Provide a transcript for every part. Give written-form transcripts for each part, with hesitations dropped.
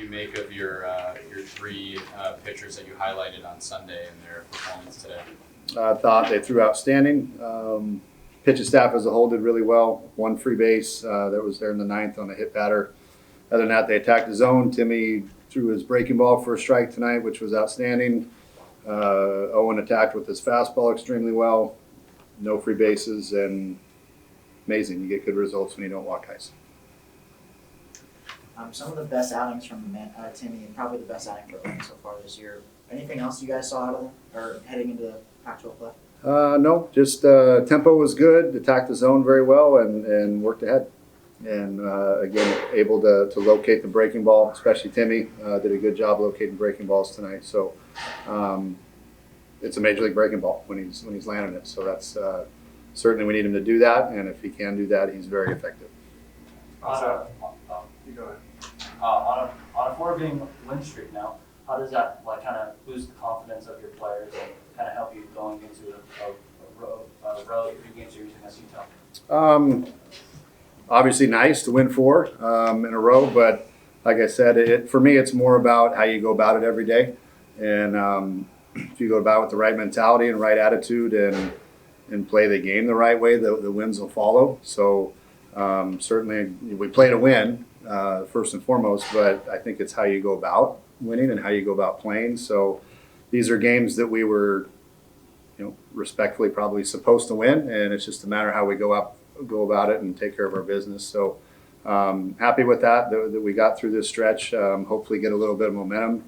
you make of your three pitchers that you highlighted on Sunday and their performance today? I thought they threw outstanding. Pitching staff as a whole did really well. One free base that was there in the ninth on a hit batter. Other than that, they attacked the zone. Timmy threw his breaking ball for a strike tonight, which was outstanding. Owen attacked with his fastball extremely well. No free bases, and amazing. You get good results when you don't walk guys. Some of the best outings from Timmy, and probably the best outing for Owen so far this year. Anything else you guys saw out of them, or heading into the Pac-12 play? No, just tempo was good, attacked the zone very well, and worked ahead. And again, able to locate the breaking ball, especially Timmy did a good job locating breaking balls tonight. So it's a major league breaking ball when he's landing it. So that's certainly we need him to do that, and if he can do that, he's very effective. You go ahead. On a 4-game win streak now, how does that kind of boost the confidence of your players and kind of help you going into a road 3-game series against Utah? Obviously nice to win 4 in a row, but like I said, for me it's more about how you go about it every day. And if you go about it with the right mentality and right attitude and play the game the right way, the wins will follow. So certainly we play to win first and foremost, but I think it's how you go about winning and how you go about playing. So these are games that we were, respectfully probably supposed to win, and it's just a matter of how we go about it and take care of our business. So happy with that we got through this stretch. Hopefully get a little bit of momentum,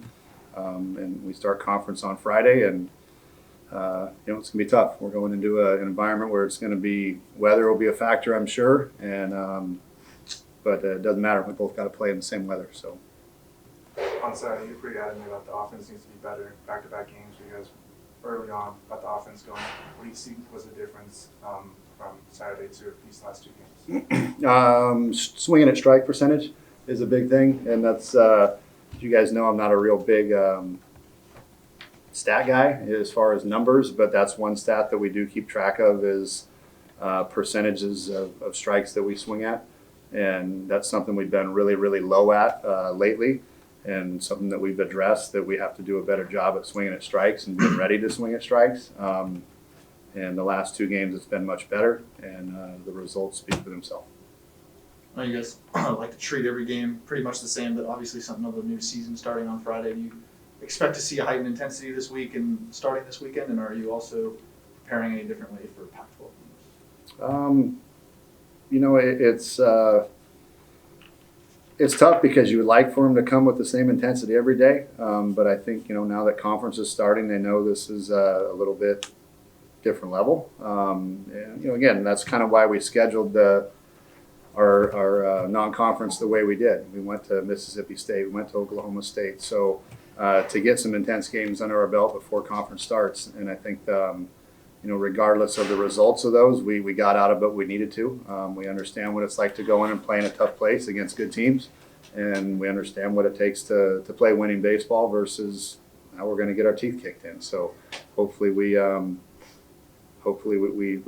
and we start conference on Friday. And it's going to be tough. We're going into an environment where it's going to be weather will be a factor, I'm sure, and but it doesn't matter. We both got to play in the same weather. So on Saturday, you're pretty adamant about the offense needs to be better. Back-to-back games for you guys early on about the offense going. What do you see was the difference from Saturday to these last 2 games? Swinging at strike percentage is a big thing, and that's you guys know I'm not a real big stat guy as far as numbers, but that's one stat that we do keep track of is percentages of strikes that we swing at, and that's something we've been really, really low at lately, and something that we've addressed that we have to do a better job at swinging at strikes and being ready to swing at strikes. And the last 2 games, it's been much better, and the results speak for themselves. I know you guys like to treat every game pretty much the same, but obviously something of a new season starting on Friday. Do you expect to see a heightened intensity this week and starting this weekend, and are you also preparing any differently for Pac-12? It's tough because you would like for them to come with the same intensity every day, but I think now that conference is starting, they know this is a little bit different level. And again, that's kind of why we scheduled our non-conference the way we did. We went to Mississippi State, we went to Oklahoma State, so to get some intense games under our belt before conference starts. And I think regardless of the results of those, we got out of what we needed to. We understand what it's like to go in and play in a tough place against good teams, and we understand what it takes to play winning baseball versus how we're going to get our teeth kicked in. So hopefully we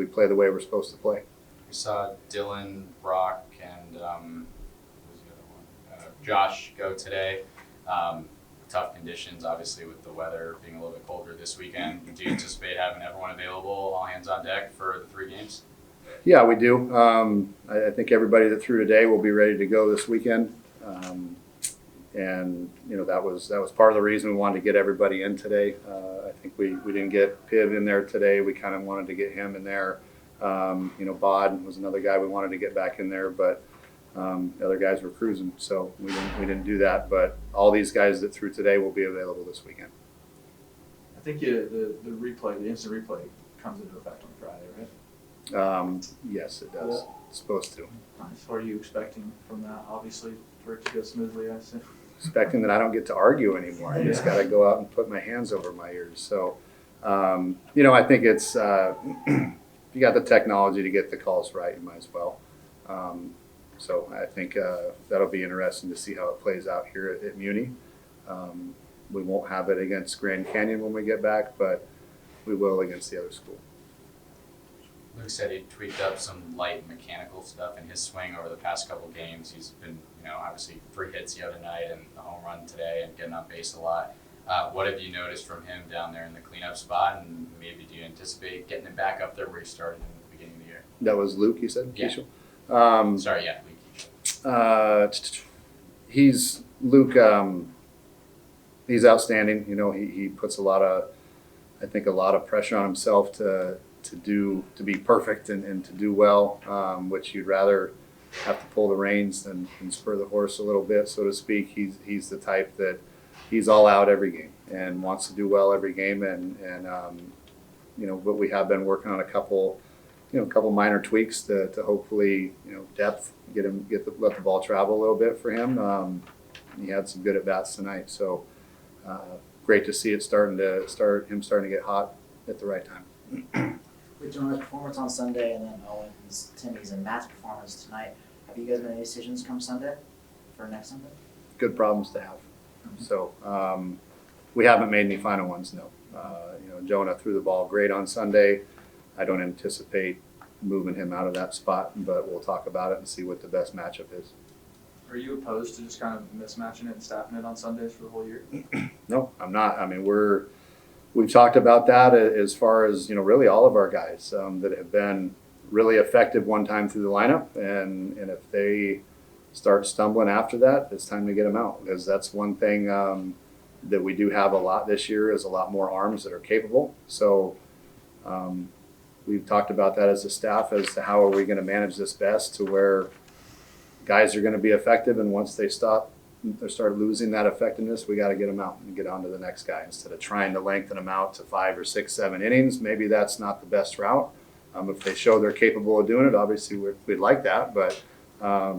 play the way we're supposed to play. We saw Dylan, Brock, and who's the other one? Josh go today. Tough conditions, obviously, with the weather being a little bit colder this weekend. Do you anticipate having everyone available, all hands on deck for the 3 games? Yeah, we do. I think everybody that threw today will be ready to go this weekend. And that was part of the reason we wanted to get everybody in today. I think we didn't get Piv in there today. We kind of wanted to get him in there. Bod was another guy we wanted to get back in there, but the other guys were cruising, so we didn't do that. But all these guys that threw today will be available this weekend. I think the instant replay comes into effect on Friday, right? Yes, it does. Cool. It's supposed to. Nice. What are you expecting from that? Obviously, for it to go smoothly, I assume. Expecting that I don't get to argue anymore. I just got to go out and put my hands over my ears. So, I think it's if you got the technology to get the calls right, you might as well. So I think that'll be interesting to see how it plays out here at Muni. We won't have it against Grand Canyon when we get back, but we will against the other school. Luke said he tweaked up some light mechanical stuff in his swing over the past couple games. He's been, obviously 3 hits the other night and the home run today and getting on base a lot. What have you noticed from him down there in the cleanup spot, and maybe do you anticipate getting him back up there where he started in the beginning of the year? That was Luke, you said? Yeah. Keishel? Sorry, yeah, Luke. He's Luke. He's outstanding. He puts a lot of pressure on himself to be perfect and to do well, which you'd rather have to pull the reins than spur the horse a little bit, so to speak. He's the type that he's all out every game and wants to do well every game, but we have been working on a couple minor tweaks to hopefully depth, let the ball travel a little bit for him. He had some good at bats tonight, so great to see him starting to get hot at the right time. With Jonah's performance on Sunday and then Owen's, Timmy's, and Matt's performance tonight, have you guys made any decisions come Sunday for next Sunday? Good problems to have. So we haven't made any final ones, no. Jonah threw the ball great on Sunday. I don't anticipate moving him out of that spot, but we'll talk about it and see what the best matchup is. Are you opposed to just kind of mismatching it and staffing it on Sundays for the whole year? No, I'm not. I mean, we've talked about that as far as, really all of our guys that have been really effective one time through the lineup. And if they start stumbling after that, it's time to get them out, because that's one thing that we do have a lot this year is a lot more arms that are capable. So we've talked about that as a staff as to how are we going to manage this best to where guys are going to be effective, and once they start losing that effectiveness, we got to get them out and get on to the next guy instead of trying to lengthen them out to 5 or 6, 7 innings. Maybe that's not the best route. If they show they're capable of doing it, obviously we'd like that, but I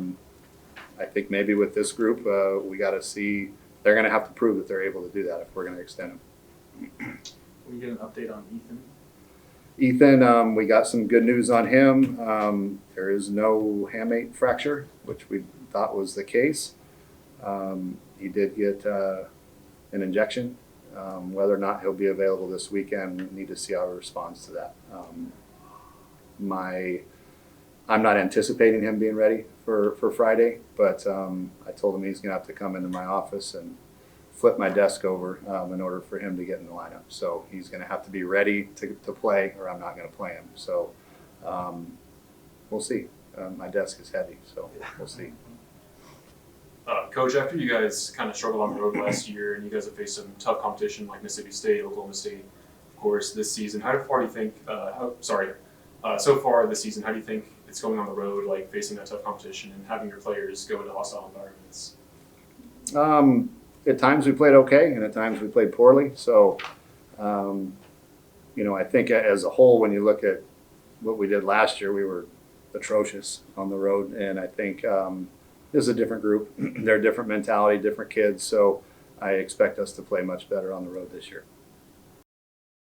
think maybe with this group, we got to see they're going to have to prove that they're able to do that if we're going to extend them. Will you get an update on Ethan? Ethan, we got some good news on him. There is no hamate fracture, which we thought was the case. He did get an injection. Whether or not he'll be available this weekend, we need to see how he responds to that. I'm not anticipating him being ready for Friday, but I told him he's going to have to come into my office and flip my desk over in order for him to get in the lineup. So he's going to have to be ready to play, or I'm not going to play him. So we'll see. My desk is heavy, so we'll see. Coach, after you guys kind of struggled on the road last year and you guys have faced some tough competition like Mississippi State, Oklahoma State, of course, this season, how far do you think, so far this season, how do you think it's going on the road, like facing that tough competition and having your players go into hostile environments? At times we played okay, and at times we played poorly. So, I think as a whole, when you look at what we did last year, we were atrocious on the road. And I think this is a different group. They're a different mentality, different kids. So I expect us to play much better on the road this year.